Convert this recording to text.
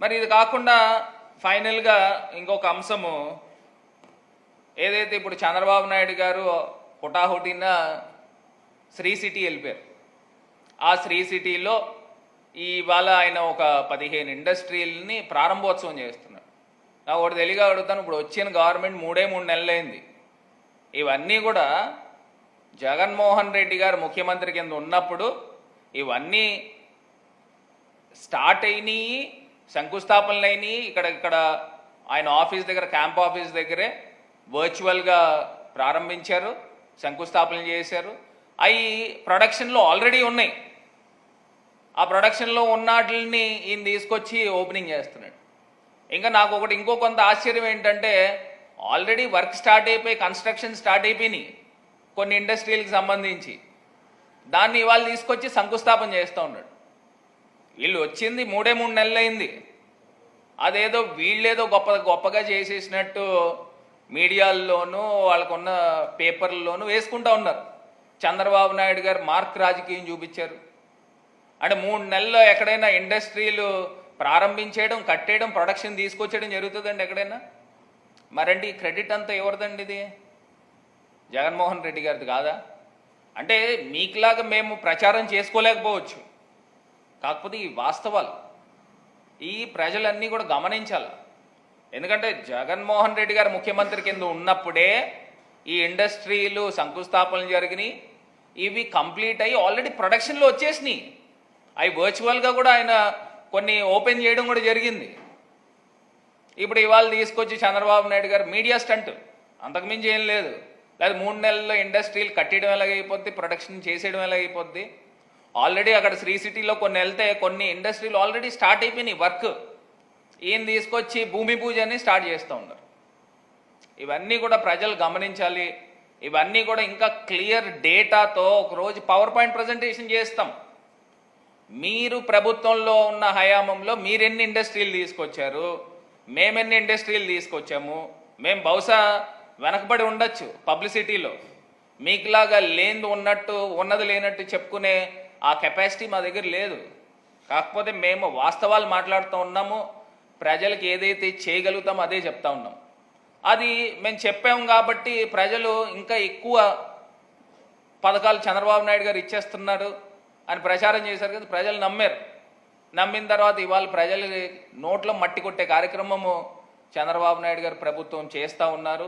మరి ఇది కాకుండా ఫైనల్గా ఇంకొక అంశము ఏదైతే ఇప్పుడు చంద్రబాబు నాయుడు గారు హుటాహుటిన శ్రీ సిటీ వెళ్ళిపోయారు. ఆ శ్రీ సిటీలో ఇవాళ ఆయన ఒక 15 ఇండస్ట్రీలని ప్రారంభోత్సవం చేస్తున్నారు. నాకు ఒకటి తెలియగా అడుగుతాను, ఇప్పుడు వచ్చిన గవర్నమెంట్ 3 నెలలైంది. ఇవన్నీ కూడా జగన్మోహన్ రెడ్డి గారు ముఖ్యమంత్రి కింద ఉన్నప్పుడు ఇవన్నీ స్టార్ట్ అయినాయి, శంకుస్థాపనలు అయినాయి. ఇక్కడ ఆయన ఆఫీస్ దగ్గర, క్యాంప్ ఆఫీస్ దగ్గరే వర్చువల్గా ప్రారంభించారు, శంకుస్థాపనలు చేశారు. అవి ప్రొడక్షన్లో ఆల్రెడీ ఉన్నాయి. ఆ ప్రొడక్షన్లో ఉన్న వాటిని ఈయన తీసుకొచ్చి ఓపెనింగ్ చేస్తున్నాడు. ఇంకా నాకు ఇంకో కొంత ఆశ్చర్యం ఏంటంటే, ఆల్రెడీ వర్క్ స్టార్ట్ అయిపోయి, కన్స్ట్రక్షన్ స్టార్ట్ అయిపోయినాయి కొన్ని ఇండస్ట్రీలకు సంబంధించి. దాన్ని ఇవాళ తీసుకొచ్చి శంకుస్థాపన చేస్తూ ఉన్నాడు. వీళ్ళు వచ్చింది 3 నెలలైంది. అదేదో వీళ్ళేదో గొప్పగా చేసేసినట్టు మీడియాల్లోనూ వాళ్ళకున్న పేపర్లలోనూ వేసుకుంటూ ఉన్నారు. చంద్రబాబు నాయుడు గారు మార్క్ రాజకీయం చూపించారు. అంటే 3 నెలల్లో ఎక్కడైనా ఇండస్ట్రీలు ప్రారంభించేయడం, కట్టేయడం, ప్రొడక్షన్ తీసుకొచ్చేయడం జరుగుతుందండి ఎక్కడైనా? మరండి క్రెడిట్ అంతా ఎవరిదండి? ఇది జగన్మోహన్ రెడ్డి గారిది కాదా? అంటే మీకులాగా మేము ప్రచారం చేసుకోలేకపోవచ్చు, కాకపోతే ఈ వాస్తవాలు ఈ ప్రజలన్నీ కూడా గమనించాలి. ఎందుకంటే జగన్మోహన్ రెడ్డి గారు ముఖ్యమంత్రి కింద ఉన్నప్పుడే ఈ ఇండస్ట్రీలు శంకుస్థాపనలు జరిగినాయి. ఇవి కంప్లీట్ అయ్యి ఆల్రెడీ ప్రొడక్షన్లో వచ్చేసినాయి. అవి వర్చువల్గా కూడా ఆయన కొన్ని ఓపెన్ చేయడం కూడా జరిగింది. ఇప్పుడు ఇవాళ తీసుకొచ్చి చంద్రబాబు నాయుడు గారు మీడియా స్టంట్, అంతకుమించి ఏం లేదు. లేదా 3 నెలల్లో ఇండస్ట్రీలు కట్టడం ఎలాగైపోద్ది, ప్రొడక్షన్ చేసేయడం ఎలాగైపోద్ది. ఆల్రెడీ అక్కడ శ్రీ సిటీలో కొన్ని వెళ్తే కొన్ని ఇండస్ట్రీలు ఆల్రెడీ స్టార్ట్ అయిపోయినాయి వర్క్. ఈయన తీసుకొచ్చి భూమి పూజని స్టార్ట్ చేస్తూ ఉన్నారు. ఇవన్నీ కూడా ప్రజలు గమనించాలి. ఇవన్నీ కూడా ఇంకా క్లియర్ డేటాతో ఒకరోజు పవర్ పాయింట్ ప్రజెంటేషన్ చేస్తాం. మీరు ప్రభుత్వంలో ఉన్న హయాంలో మీరెన్ని ఇండస్ట్రీలు తీసుకొచ్చారు, మేమెన్ని ఇండస్ట్రీలు తీసుకొచ్చాము. మేము బహుశా వెనకబడి ఉండొచ్చు పబ్లిసిటీలో, మీకులాగా లేనిది ఉన్నట్టు, ఉన్నది లేనట్టు చెప్పుకునే ఆ కెపాసిటీ మా దగ్గర లేదు. కాకపోతే మేము వాస్తవాలు మాట్లాడుతూ ఉన్నాము, ప్రజలకు ఏదైతే చేయగలుగుతామో అదే చెప్తా ఉన్నాం. అది మేము చెప్పాము కాబట్టి ప్రజలు ఇంకా ఎక్కువ పథకాలు చంద్రబాబు నాయుడు గారు ఇచ్చేస్తున్నాడు అని ప్రచారం చేశారు కదా, ప్రజలు నమ్మారు. నమ్మిన తర్వాత ఇవాళ ప్రజలు నోట్లో మట్టి కొట్టే కార్యక్రమము చంద్రబాబు నాయుడు గారు ప్రభుత్వం చేస్తూ ఉన్నారు.